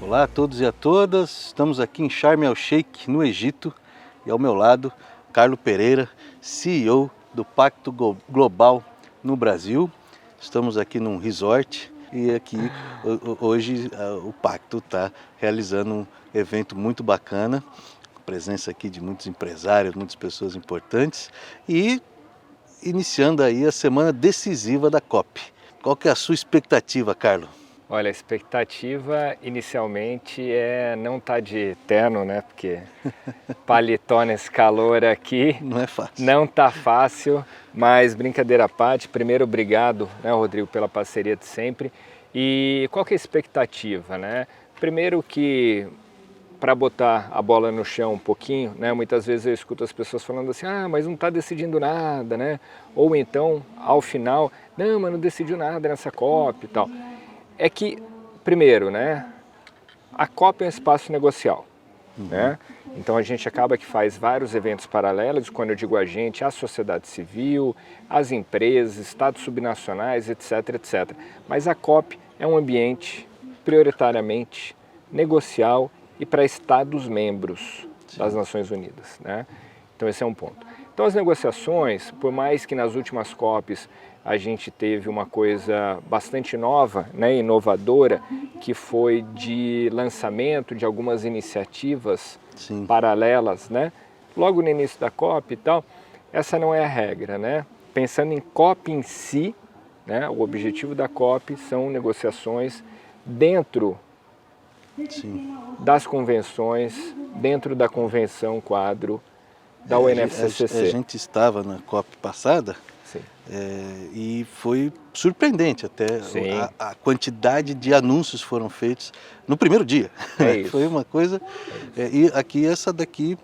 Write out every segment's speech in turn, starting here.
Olá a todos e a todas, estamos aqui em Sharm el-Sheikh, no Egito, e ao meu lado, Carlo Pereira, CEO do Pacto Global no Brasil. Estamos aqui num resort e aqui hoje o Pacto está realizando um evento muito bacana, com a presença aqui de muitos empresários, muitas pessoas importantes e iniciando aí a semana decisiva da COP. Qual que é a sua expectativa, Carlo? Olha, a expectativa inicialmente é não estar de terno, né? Porque paletó nesse calor aqui não é fácil. Não tá fácil, mas brincadeira à parte, primeiro obrigado, né, Rodrigo, pela parceria de sempre. E qual que é a expectativa, né? Primeiro que para botar a bola no chão um pouquinho, né? Muitas vezes eu escuto as pessoas falando assim, mas não está decidindo nada, né? Ou então, ao final, não, mas não decidiu nada nessa COP e tal. É que, primeiro, né, a COP é um espaço negocial, né? Então a gente acaba que faz vários eventos paralelos, quando eu digo a gente, a sociedade civil, as empresas, estados subnacionais, etc, etc. Mas a COP é um ambiente prioritariamente negocial e para estados membros das Nações Unidas, né? Então esse é um ponto. Então as negociações, por mais que nas últimas COPs a gente teve uma coisa bastante nova, né, inovadora, que foi de lançamento de algumas iniciativas paralelas, né? Logo no início da COP e tal, essa não é a regra, né? Pensando em COP em si, né, o objetivo da COP são negociações dentro das convenções, dentro da convenção quadro da UNFCCC. A gente estava na COP passada e foi surpreendente até a quantidade de anúncios foram feitos no primeiro dia. Foi uma coisa, e aqui essa daqui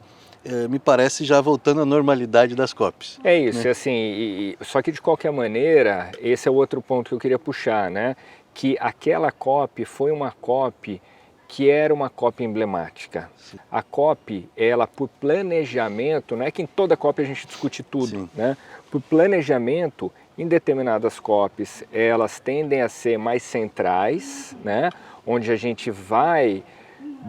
me parece já voltando à normalidade das COPs. É isso, né? Assim, só que de qualquer maneira, esse é o outro ponto que eu queria puxar, né? Que aquela COP foi uma COP que era uma COP emblemática. A COP, ela por planejamento, não é que em toda COP a gente discute tudo, né? Por planejamento, em determinadas COPs, elas tendem a ser mais centrais, né? Onde a gente vai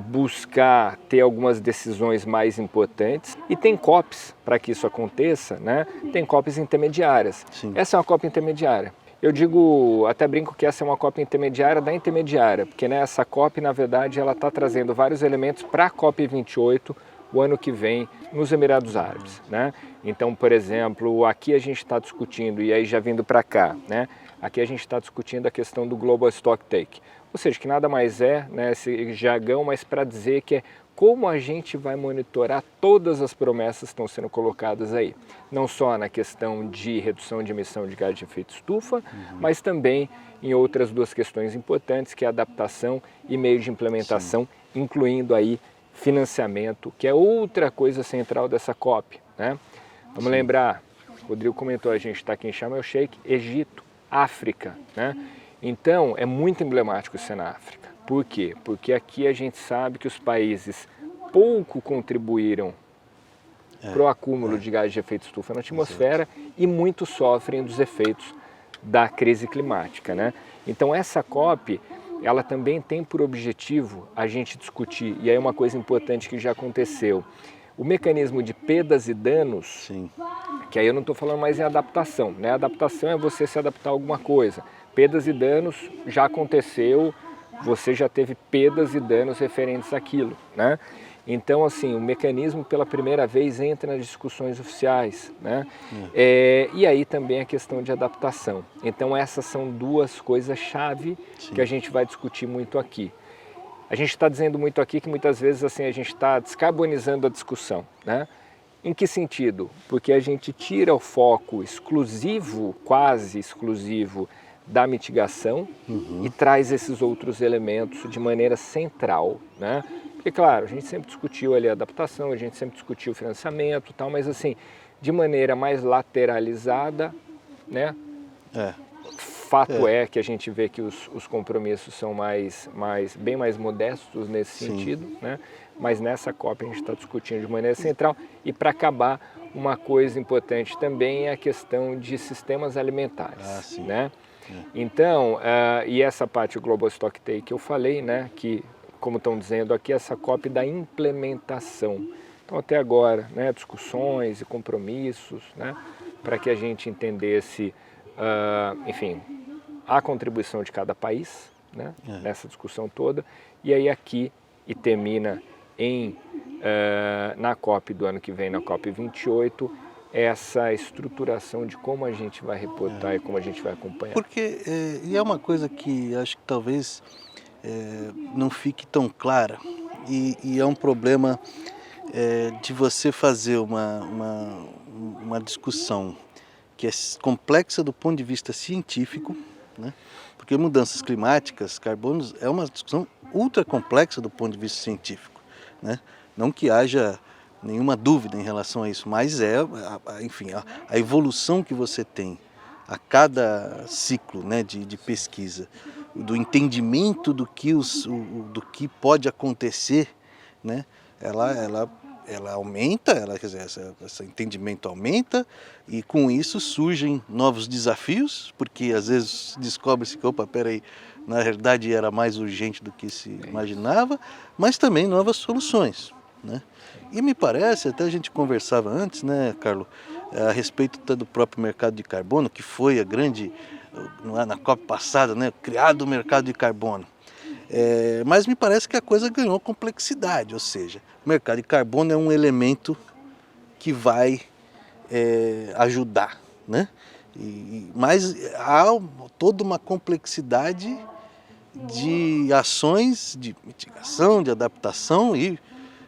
buscar ter algumas decisões mais importantes. E tem COPs, para que isso aconteça, né? Tem COPs intermediárias. Essa é uma COP intermediária. Eu digo, até brinco que essa é uma COP intermediária da intermediária, porque essa COP, na verdade, ela está trazendo vários elementos para a COP28, o ano que vem, nos Emirados Árabes, né? Então, por exemplo, aqui a gente está discutindo, e aí já vindo para cá, né? Aqui a gente está discutindo a questão do Global Stocktake, ou seja, que nada mais é, né, esse jargão, mas para dizer que é como a gente vai monitorar todas as promessas que estão sendo colocadas aí. Não só na questão de redução de emissão de gás de efeito estufa, mas também em outras duas questões importantes, que é adaptação e meio de implementação, incluindo aí financiamento, que é outra coisa central dessa COP, né? Vamos lembrar, o Rodrigo comentou, a gente está aqui em Sharm el-Sheikh, Egito, África, né? Então é muito emblemático isso na África. Por quê? Porque aqui a gente sabe que os países pouco contribuíram para o acúmulo de gás de efeito estufa na atmosfera e muito sofrem dos efeitos da crise climática, né? Então essa COP, ela também tem por objetivo a gente discutir, e aí uma coisa importante que já aconteceu, o mecanismo de perdas e danos, que aí eu não estou falando mais em adaptação, né? Adaptação é você se adaptar a alguma coisa. Perdas e danos já aconteceu, você já teve perdas e danos referentes àquilo, né? Então, assim, o mecanismo pela primeira vez entra nas discussões oficiais, né? E aí também a questão de adaptação. Então, essas são duas coisas-chave que a gente vai discutir muito aqui. A gente está dizendo muito aqui que muitas vezes assim, a gente está descarbonizando a discussão, né? Em que sentido? Porque a gente tira o foco exclusivo, quase exclusivo, da mitigação e traz esses outros elementos de maneira central, né? Porque, claro, a gente sempre discutiu ali a adaptação, a gente sempre discutiu o financiamento e tal, mas assim, de maneira mais lateralizada, né? Fato é que a gente vê que os compromissos são bem mais modestos nesse sentido, né? Mas nessa COP a gente está discutindo de maneira central. E para acabar, uma coisa importante também é a questão de sistemas alimentares, né? Então, e essa parte do Global Stock Take que eu falei, né? Que, como estão dizendo aqui, essa COP da implementação. Então, até agora, né? Discussões e compromissos, né? Para que a gente entendesse, enfim, a contribuição de cada país, né? Nessa discussão toda. E aí aqui, e termina na COP do ano que vem, na COP 28, essa estruturação de como a gente vai reportar e como a gente vai acompanhar. Porque, e é uma coisa que acho que talvez não fique tão clara, e é um problema de você fazer uma discussão que é complexa do ponto de vista científico, né? Porque mudanças climáticas, carbonos, é uma discussão ultra complexa do ponto de vista científico, né? Não que haja nenhuma dúvida em relação a isso, mas enfim, a evolução que você tem a cada ciclo, né, de pesquisa, do entendimento do que pode acontecer, né? Ela aumenta, quer dizer, esse entendimento aumenta, e com isso surgem novos desafios, porque às vezes descobre-se que, opa, peraí, na realidade era mais urgente do que se imaginava, mas também novas soluções, né? E me parece, até a gente conversava antes, né, Carlos, a respeito do próprio mercado de carbono, que foi a grande, na COP passada, né, criado o mercado de carbono. Mas me parece que a coisa ganhou complexidade, ou seja, o mercado de carbono é um elemento que vai ajudar, né? Mas há toda uma complexidade de ações de mitigação, de adaptação e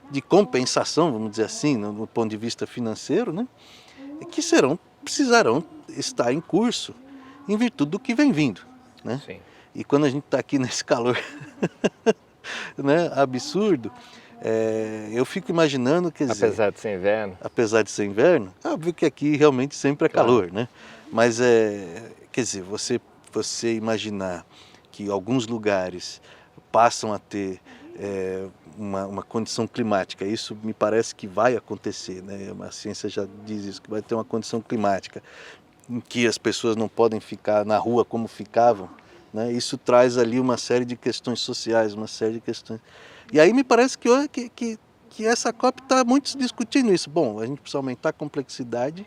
de compensação, vamos dizer assim, no ponto de vista financeiro, né? Que precisarão estar em curso em virtude do que vem vindo, né? Sim. E quando a gente está aqui nesse calor né, absurdo, eu fico imaginando, quer dizer... Apesar de ser inverno. Apesar de ser inverno, é óbvio que aqui realmente sempre é calor, né? Mas, quer dizer, você imaginar que alguns lugares passam a ter uma condição climática, isso me parece que vai acontecer, né? A ciência já diz isso, que vai ter uma condição climática em que as pessoas não podem ficar na rua como ficavam, né? Isso traz ali uma série de questões sociais, uma série de questões. E aí me parece que essa COP está muito discutindo isso. Bom, a gente precisa aumentar a complexidade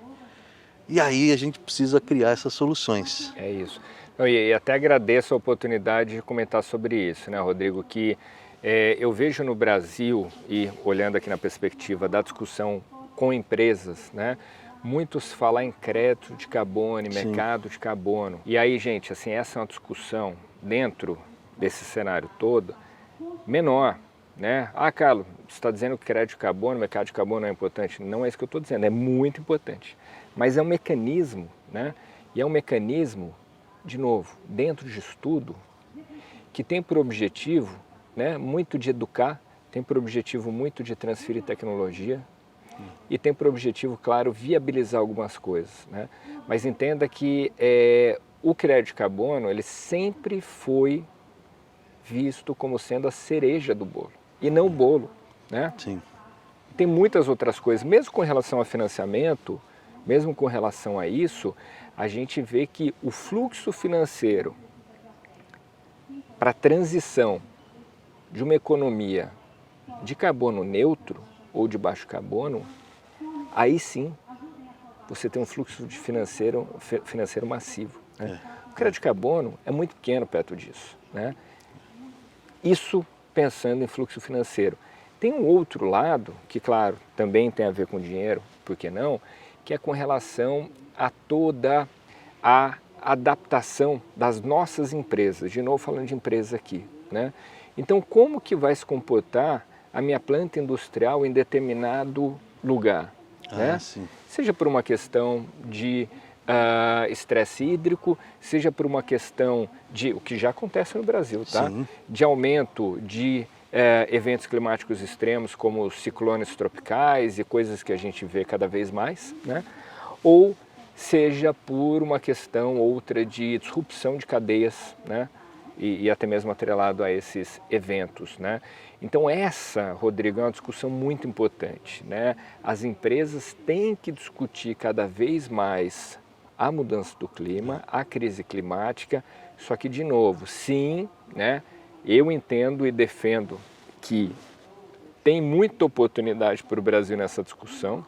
e aí a gente precisa criar essas soluções. É isso. E até agradeço a oportunidade de comentar sobre isso, né, Rodrigo, que eu vejo no Brasil, e olhando aqui na perspectiva da discussão com empresas, né, muitos falar em crédito de carbono, mercado de carbono. E aí, gente, assim, essa é uma discussão dentro desse cenário todo menor, né? Ah, Carlos, você está dizendo que crédito de carbono, mercado de carbono é importante? Não é isso que eu estou dizendo, é muito importante. Mas é um mecanismo, né? E é um mecanismo, de novo, dentro de estudo, que tem por objetivo, né, muito de educar, tem por objetivo muito de transferir tecnologia, e tem por objetivo, claro, viabilizar algumas coisas, né? Mas entenda que o crédito de carbono, ele sempre foi visto como sendo a cereja do bolo, e não o bolo, né? Sim. Tem muitas outras coisas, mesmo com relação a financiamento, mesmo com relação a isso, a gente vê que o fluxo financeiro para a transição de uma economia de carbono neutro ou de baixo carbono, aí sim você tem um fluxo de financeiro massivo, né? O crédito de carbono é muito pequeno perto disso, né? Isso pensando em fluxo financeiro. Tem um outro lado, que claro, também tem a ver com dinheiro, por que não? Que é com relação a toda a adaptação das nossas empresas, de novo falando de empresa aqui, né? Então, como que vai se comportar a minha planta industrial em determinado lugar, né? Sim. Seja por uma questão de estresse hídrico, seja por uma questão de, o que já acontece no Brasil, tá? Sim. De aumento de eventos climáticos extremos, como ciclones tropicais e coisas que a gente vê cada vez mais, né? Ou seja por uma questão outra de disrupção de cadeias, né? E até mesmo atrelado a esses eventos, né? Então essa, Rodrigo, é uma discussão muito importante, né? As empresas têm que discutir cada vez mais a mudança do clima, a crise climática, só que, de novo, sim, né? Eu entendo e defendo que tem muita oportunidade para o Brasil nessa discussão,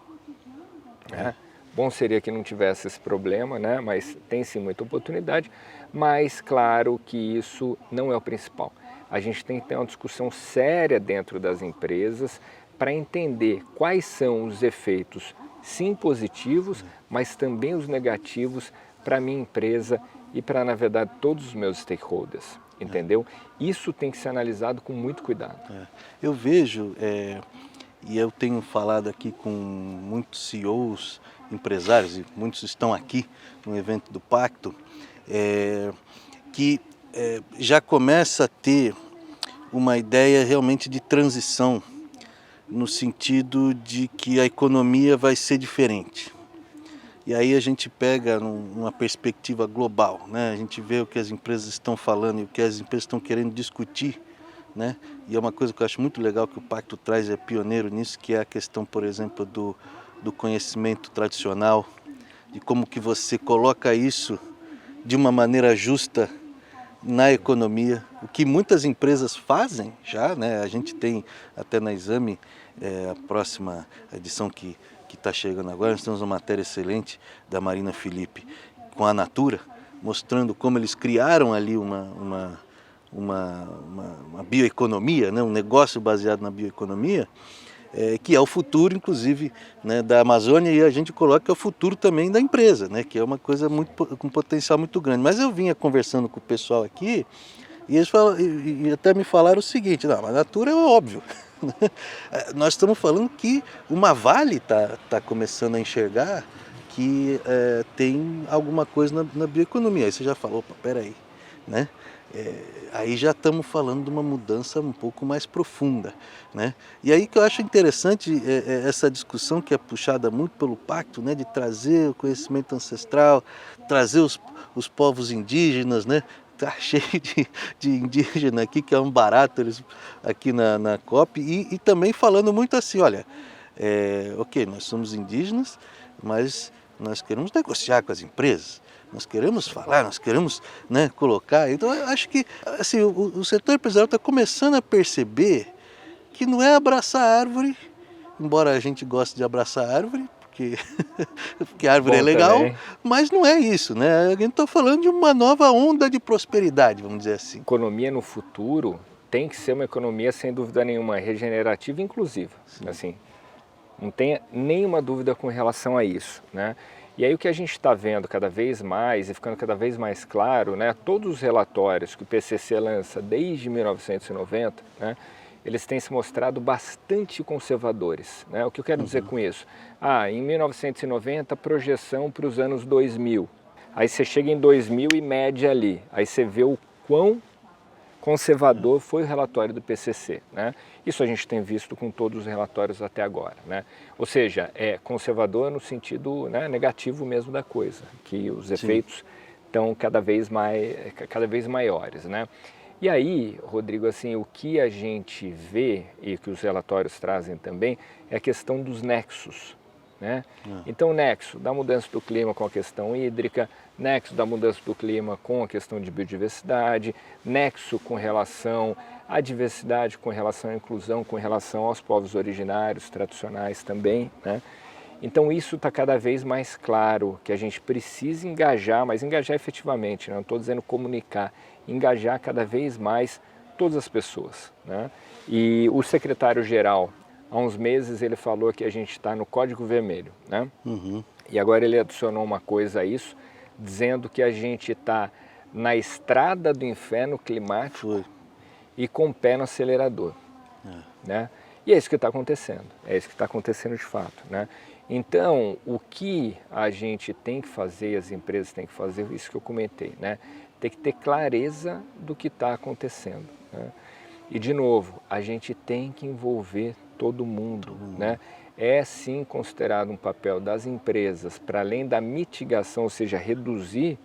né? Bom seria que não tivesse esse problema, né? Mas tem sim muita oportunidade, mas claro que isso não é o principal. A gente tem que ter uma discussão séria dentro das empresas para entender quais são os efeitos, sim, positivos, mas também os negativos para a minha empresa e para, na verdade, todos os meus stakeholders, entendeu? Isso tem que ser analisado com muito cuidado. Eu vejo, e eu tenho falado aqui com muitos CEOs, empresários, e muitos estão aqui no evento do Pacto, que já começa a ter uma ideia realmente de transição, no sentido de que a economia vai ser diferente. E aí a gente pega numa perspectiva global, né? A gente vê o que as empresas estão falando e o que as empresas estão querendo discutir, né? E é uma coisa que eu acho muito legal que o Pacto traz, é pioneiro nisso, que é a questão, por exemplo, do conhecimento tradicional, de como que você coloca isso de uma maneira justa na economia, o que muitas empresas fazem já, né? A gente tem até na Exame, a próxima edição que está chegando agora, nós temos uma matéria excelente da Marina Felipe com a Natura, mostrando como eles criaram ali uma bioeconomia, né? Um negócio baseado na bioeconomia, que é o futuro, inclusive, né, da Amazônia, e a gente coloca que é o futuro também da empresa, né, que é uma coisa com potencial muito grande. Mas eu vinha conversando com o pessoal aqui, e eles e até me falaram o seguinte: não, a Natura é óbvio. Nós estamos falando que uma Vale tá começando a enxergar que tem alguma coisa na bioeconomia. Aí você já falou, opa, peraí, né? Aí já estamos falando de uma mudança um pouco mais profunda, né? E aí que eu acho interessante essa discussão que é puxada muito pelo Pacto, né? De trazer o conhecimento ancestral, trazer os povos indígenas, né? Tá cheio de indígena aqui, que é um barato eles aqui na COP, e também falando muito assim, olha, ok, nós somos indígenas, mas nós queremos negociar com as empresas, nós queremos falar, nós queremos, né, colocar. Então eu acho que assim, o setor empresarial está começando a perceber que não é abraçar a árvore, embora a gente goste de abraçar a árvore, porque a árvore é legal, também. Mas não é isso, né? A gente está falando de uma nova onda de prosperidade, vamos dizer assim. Economia no futuro tem que ser uma economia, sem dúvida nenhuma, regenerativa e inclusiva. Assim, não tenha nenhuma dúvida com relação a isso, né? E aí o que a gente está vendo cada vez mais e ficando cada vez mais claro, né? Todos os relatórios que o PCC lança desde 1990, né? Eles têm se mostrado bastante conservadores, né? O que eu quero dizer com isso? Em 1990, projeção para os anos 2000. Aí você chega em 2000 e mede ali. Aí você vê o quão conservador foi o relatório do PCC, né? Isso a gente tem visto com todos os relatórios até agora, né? Ou seja, é conservador no sentido, né, negativo mesmo da coisa, que os efeitos estão cada vez maiores, né? E aí, Rodrigo, assim, o que a gente vê e que os relatórios trazem também é a questão dos nexos, né? Então, o nexo da mudança do clima com a questão hídrica, nexo da mudança do clima com a questão de biodiversidade, nexo com relação à diversidade, com relação à inclusão, com relação aos povos originários, tradicionais também, né? Então isso está cada vez mais claro, que a gente precisa engajar, mas engajar efetivamente, né? Não estou dizendo comunicar, engajar cada vez mais todas as pessoas, né? E o secretário-geral, há uns meses, ele falou que a gente está no Código Vermelho, né? E agora ele adicionou uma coisa a isso, dizendo que a gente está na estrada do inferno climático e com o pé no acelerador, né? E é isso que está acontecendo, é isso que está acontecendo de fato, né? Então, o que a gente tem que fazer, as empresas têm que fazer, isso que eu comentei, né? Tem que ter clareza do que está acontecendo, né? E, de novo, a gente tem que envolver todo mundo, né? É sim considerado um papel das empresas, para além da mitigação, ou seja, reduzir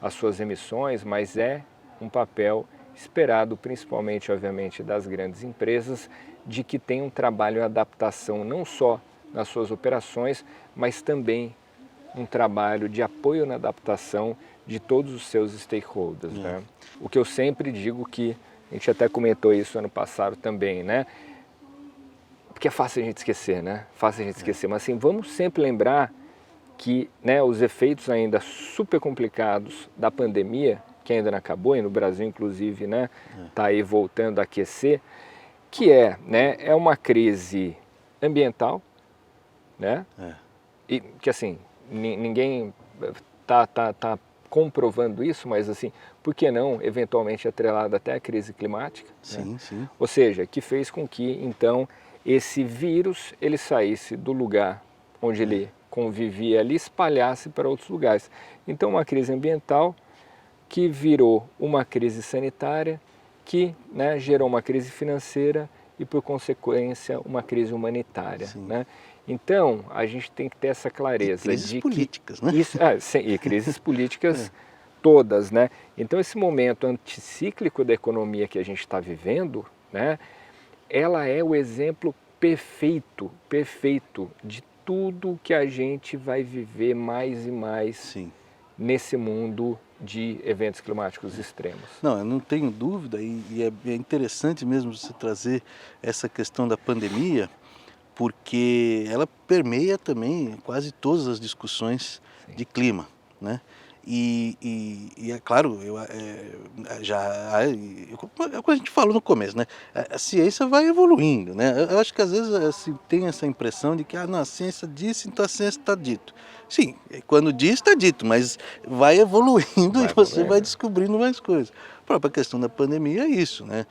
as suas emissões, mas é um papel esperado, principalmente, obviamente, das grandes empresas, de que tem um trabalho de adaptação não só nas suas operações, mas também um trabalho de apoio na adaptação de todos os seus stakeholders, né? O que eu sempre digo que, a gente até comentou isso ano passado também, né? Porque é fácil a gente esquecer, né? Fácil a gente esquecer, mas assim, vamos sempre lembrar que, né, os efeitos ainda super complicados da pandemia, que ainda não acabou, e no Brasil, inclusive, né, tá aí voltando a aquecer, que né, é uma crise ambiental, né? E que assim, ninguém tá comprovando isso, mas assim, por que não eventualmente atrelado até a crise climática? Sim, né? sim. Ou seja, que fez com que então esse vírus ele saísse do lugar onde ele convivia ali, espalhasse para outros lugares. Então uma crise ambiental que virou uma crise sanitária, que, né, gerou uma crise financeira e, por consequência, uma crise humanitária, né? Então, a gente tem que ter essa clareza. E crises de políticas, que né? isso, e crises políticas todas, né? Então, esse momento anticíclico da economia que a gente está vivendo, né, ela é o exemplo perfeito de tudo que a gente vai viver mais e mais nesse mundo de eventos climáticos extremos. Não, eu não tenho dúvida e é interessante mesmo você trazer essa questão da pandemia, porque ela permeia também quase todas as discussões de clima, né? E é claro, é o que a gente falou no começo, né? A ciência vai evoluindo, né? Eu acho que às vezes assim, tem essa impressão de que não, a ciência disse, então a ciência está dito. Sim, quando diz está dito, mas vai evoluindo e você vai descobrindo mais coisas. A própria questão da pandemia é isso, né?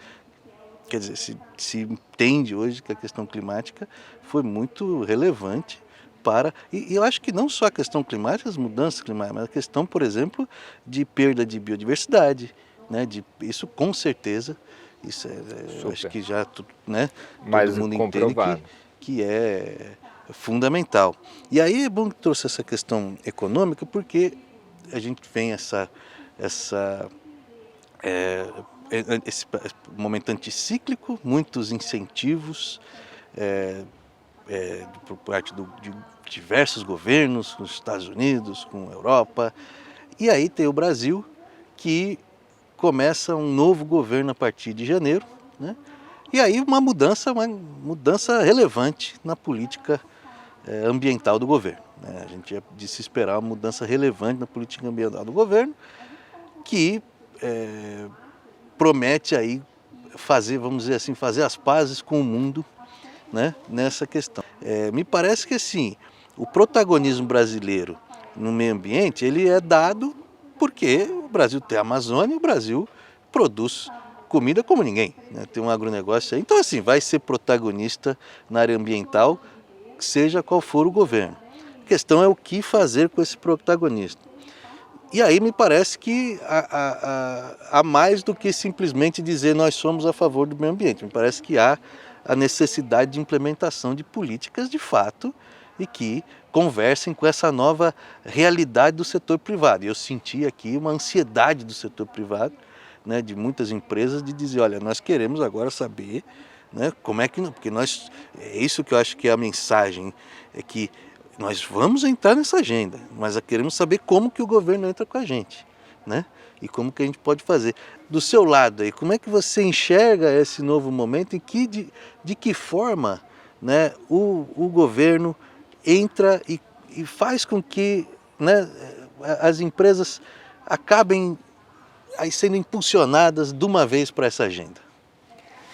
Quer dizer, se entende hoje que a questão climática foi muito relevante e eu acho que não só a questão climática, as mudanças climáticas, mas a questão, por exemplo, de perda de biodiversidade, né? Isso com certeza, isso eu acho que já né? Todo mundo entende que é fundamental. E aí é bom que trouxe essa questão econômica, porque a gente vem esse momento anticíclico, muitos incentivos por parte de diversos governos, com os Estados Unidos, com a Europa. E aí tem o Brasil, que começa um novo governo a partir de janeiro, né? E aí uma mudança relevante na política ambiental do governo, né? A gente é de se esperar uma mudança relevante na política ambiental do governo, que promete aí fazer, vamos dizer assim, fazer as pazes com o mundo, né, nessa questão. Me parece que assim, o protagonismo brasileiro no meio ambiente, ele é dado porque o Brasil tem a Amazônia e o Brasil produz comida como ninguém, né? Tem um agronegócio aí. Então assim, vai ser protagonista na área ambiental, seja qual for o governo. A questão é o que fazer com esse protagonismo. E aí me parece que há mais do que simplesmente dizer nós somos a favor do meio ambiente. Me parece que há a necessidade de implementação de políticas de fato e que conversem com essa nova realidade do setor privado. E eu senti aqui uma ansiedade do setor privado, né, de muitas empresas, de dizer, olha, nós queremos agora saber, né, como é que... Porque é isso que eu acho que é a mensagem, é que nós vamos entrar nessa agenda, mas queremos saber como que o governo entra com a gente, né? E como que a gente pode fazer. Do seu lado aí, como é que você enxerga esse novo momento e de que forma, né, o governo entra e faz com que, né, as empresas acabem aí sendo impulsionadas de uma vez para essa agenda?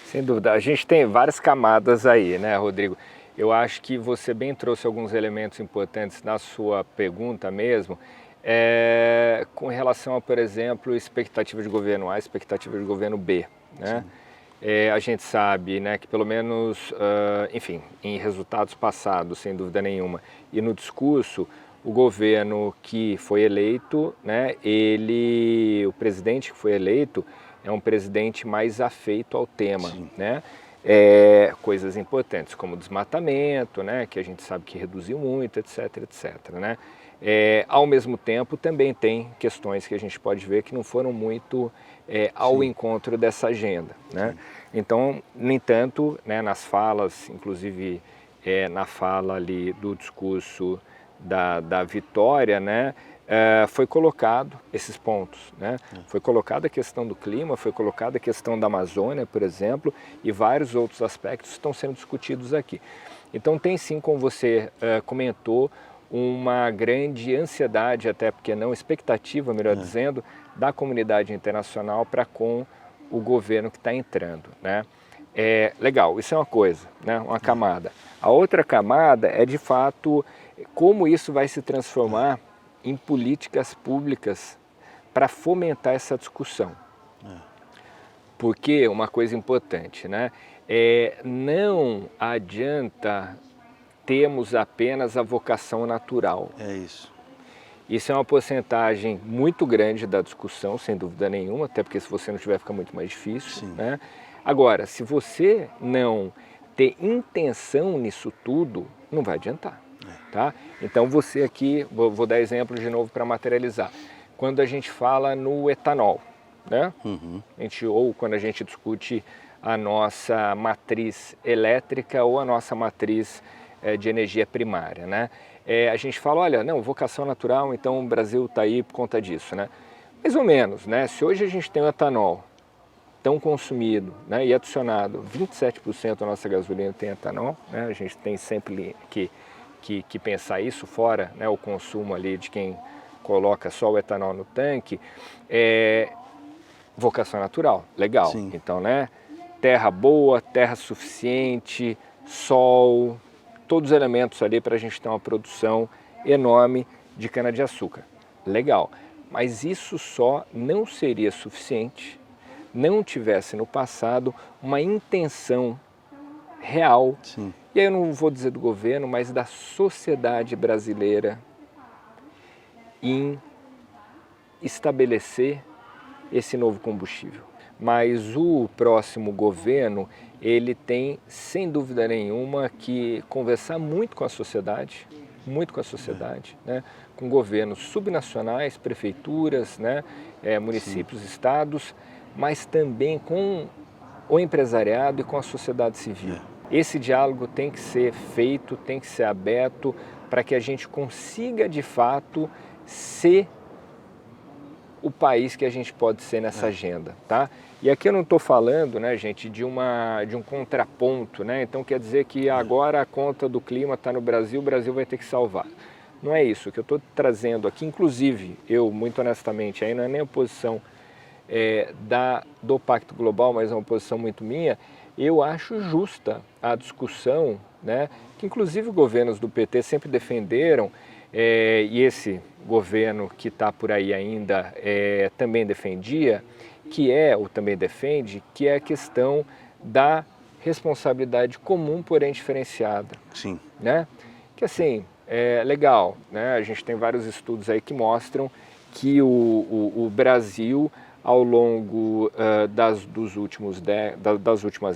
Sem dúvida, a gente tem várias camadas aí, né, Rodrigo? Eu acho que você bem trouxe alguns elementos importantes na sua pergunta mesmo, com relação a, por exemplo, expectativa de governo A, expectativa de governo B, né? A gente sabe, né, que pelo menos, enfim, em resultados passados, sem dúvida nenhuma, e no discurso, o governo que foi eleito, né, o presidente que foi eleito é um presidente mais afeito ao tema, né? Coisas importantes como desmatamento, né, que a gente sabe que reduziu muito, etc, etc, né? Ao mesmo tempo, também tem questões que a gente pode ver que não foram muito ao encontro dessa agenda, né? Então, no entanto, né, nas falas, inclusive na fala ali do discurso da vitória, né, foi colocado esses pontos, né? Foi colocada a questão do clima, foi colocada a questão da Amazônia, por exemplo, e vários outros aspectos estão sendo discutidos aqui. Então tem sim, como você comentou, uma grande ansiedade, até porque não expectativa, melhor dizendo, da comunidade internacional para com o governo que está entrando, né? Legal, isso é uma coisa, né? Uma camada. A outra camada é, de fato, como isso vai se transformar em políticas públicas para fomentar essa discussão. Porque uma coisa importante, né? Não adianta termos apenas a vocação natural. É isso. Isso é uma porcentagem muito grande da discussão, sem dúvida nenhuma, até porque se você não tiver fica muito mais difícil, né? Agora, se você não ter intenção nisso tudo, não vai adiantar, tá? Então você aqui, vou dar exemplo de novo para materializar. Quando a gente fala no etanol, né? Ou quando a gente discute a nossa matriz elétrica ou a nossa matriz de energia primária, né? A gente fala, olha, não, vocação natural, então o Brasil está aí por conta disso, né? Mais ou menos, né? Se hoje a gente tem o etanol tão consumido, né, e adicionado, 27% da nossa gasolina tem etanol, né? A gente tem sempre que pensar isso, fora, né, o consumo ali de quem coloca só o etanol no tanque, vocação natural, legal. Então, né, terra boa, terra suficiente, sol, todos os elementos ali para a gente ter uma produção enorme de cana-de-açúcar. Legal, mas isso só não seria suficiente não tivesse no passado uma intenção real, e aí eu não vou dizer do governo, mas da sociedade brasileira em estabelecer esse novo combustível. Mas o próximo governo, ele tem, sem dúvida nenhuma, que conversar muito com a sociedade, né? Com governos subnacionais, prefeituras, né? Municípios, estados, mas também com o empresariado e com a sociedade civil. Esse diálogo tem que ser feito, tem que ser aberto, para que a gente consiga, de fato, ser o país que a gente pode ser nessa agenda, tá? E aqui eu não estou falando, né, gente, de um contraponto, né? Então quer dizer que agora a conta do clima está no Brasil, o Brasil vai ter que salvar. Não é isso. O que eu estou trazendo aqui, inclusive, eu, muito honestamente, aí não é nem a posição do Pacto Global, mas é uma posição muito minha, eu acho justa a discussão, né, que inclusive governos do PT sempre defenderam, e esse governo que está por aí ainda também defendia, ou também defende, que é a questão da responsabilidade comum, porém diferenciada. Né? Que assim, é legal, né? A gente tem vários estudos aí que mostram que o Brasil, ao longo das últimas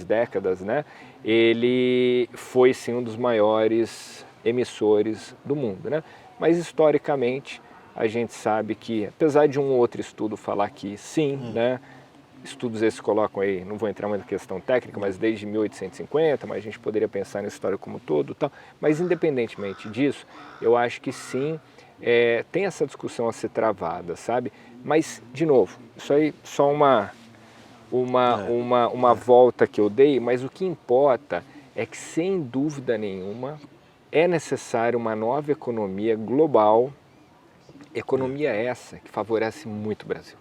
décadas, né, ele foi sim um dos maiores emissores do mundo, né? Mas historicamente a gente sabe que, apesar de um ou outro estudo falar que sim, né, estudos esses colocam aí, não vou entrar muito na questão técnica, mas desde 1850, mas a gente poderia pensar na história como um todo, tal. Mas independentemente disso, eu acho que sim, tem essa discussão a ser travada, sabe? Mas, de novo, isso aí só uma volta que eu dei, mas o que importa é que, sem dúvida nenhuma, é necessário uma nova economia global, economia essa que favorece muito o Brasil.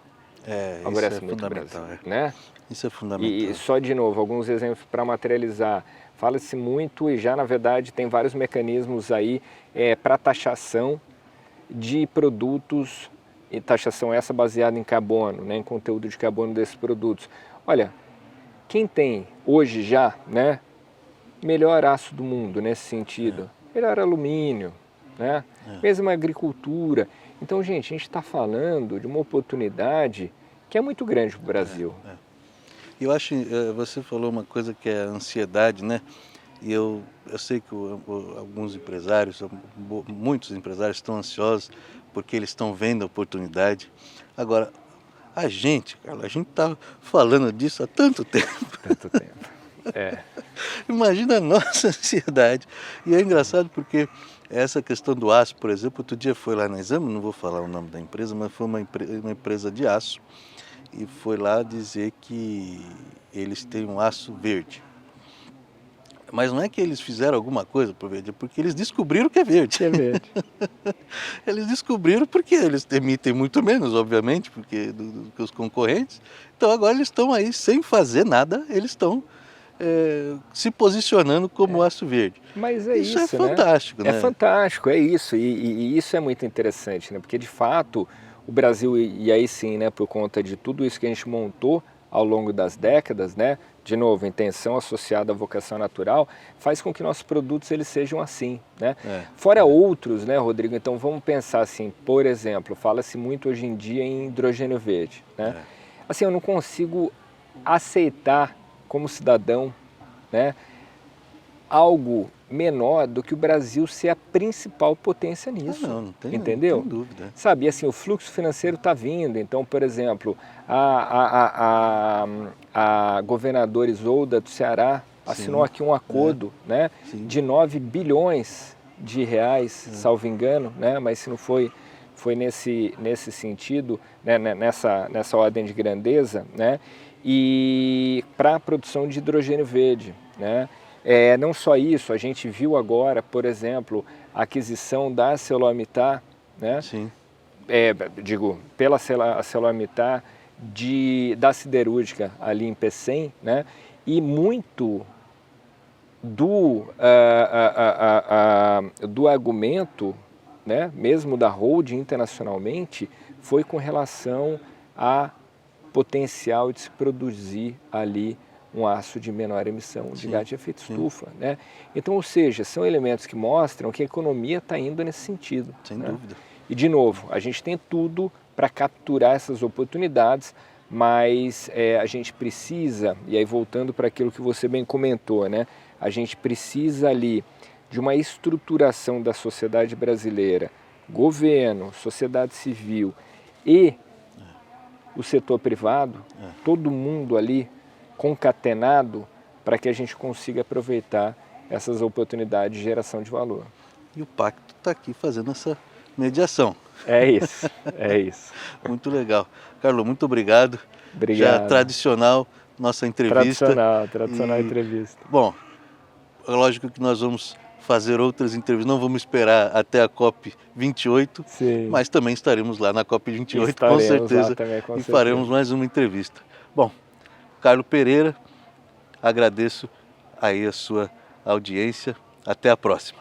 Favorece isso é muito fundamental, o Brasil, né? Isso é fundamental. E só de novo, alguns exemplos para materializar. Fala-se muito e já, na verdade, tem vários mecanismos aí para taxação de produtos, e taxação essa baseada em carbono, né, em conteúdo de carbono desses produtos. Olha, quem tem hoje já, né, melhor aço do mundo nesse sentido, melhor alumínio, né, mesmo a agricultura. Então, gente, a gente está falando de uma oportunidade que é muito grande para o Brasil. Eu acho, você falou uma coisa que é a ansiedade, né? E eu sei que alguns empresários, muitos empresários estão ansiosos porque eles estão vendo a oportunidade. Agora, a gente, Carlos, a gente está falando disso há tanto tempo. Tanto tempo. Imagina a nossa ansiedade. E é engraçado porque essa questão do aço, por exemplo, outro dia foi lá na Exame, não vou falar o nome da empresa, mas foi uma empresa de aço, e foi lá dizer que eles têm um aço verde. Mas não é que eles fizeram alguma coisa para o verde, é porque eles descobriram que é verde. Que é verde. Eles descobriram porque eles emitem muito menos, obviamente, do que os concorrentes. Então agora eles estão aí sem fazer nada, eles estão se posicionando como aço verde. Mas é isso, é fantástico, né? É fantástico, é isso. E isso é muito interessante, né? Porque de fato o Brasil, e aí sim, né, por conta de tudo isso que a gente montou ao longo das décadas, né? De novo, intenção associada à vocação natural, faz com que nossos produtos eles sejam assim, né? Fora outros, né, Rodrigo? Então vamos pensar assim, por exemplo, fala-se muito hoje em dia em hidrogênio verde, né? Assim, eu não consigo aceitar como cidadão, né, algo menor do que o Brasil ser a principal potência nisso. Não tem, entendeu? Não tem dúvida. Sabe, assim, o fluxo financeiro está vindo. Então, por exemplo, a governadora Isolda do Ceará assinou aqui um acordo, né, de 9 bilhões de reais, salvo engano, né, mas se não foi nesse sentido, né, nessa ordem de grandeza, né, e para a produção de hidrogênio verde, né. Não só isso, a gente viu agora, por exemplo, a aquisição da ArcelorMittal, né? Sim. Pela ArcelorMittal da siderúrgica ali em Pecém, né? E muito do argumento, né, mesmo da holding internacionalmente, foi com relação a potencial de se produzir ali um aço de menor emissão de gás de efeito estufa, né? Então, ou seja, são elementos que mostram que a economia está indo nesse sentido. Sem dúvida. E, de novo, a gente tem tudo para capturar essas oportunidades, mas a gente precisa, e aí voltando para aquilo que você bem comentou, né? A gente precisa ali de uma estruturação da sociedade brasileira, governo, sociedade civil e o setor privado, todo mundo ali concatenado para que a gente consiga aproveitar essas oportunidades de geração de valor. E o Pacto está aqui fazendo essa mediação. É isso, é isso. Muito legal. Carlos, muito obrigado. Obrigado. Já tradicional nossa entrevista. Tradicional entrevista. Bom, é lógico que nós vamos fazer outras entrevistas, não vamos esperar até a COP28, mas também estaremos lá na COP28, com certeza, e faremos mais uma entrevista. Bom, Carlos Pereira, agradeço aí a sua audiência. Até a próxima.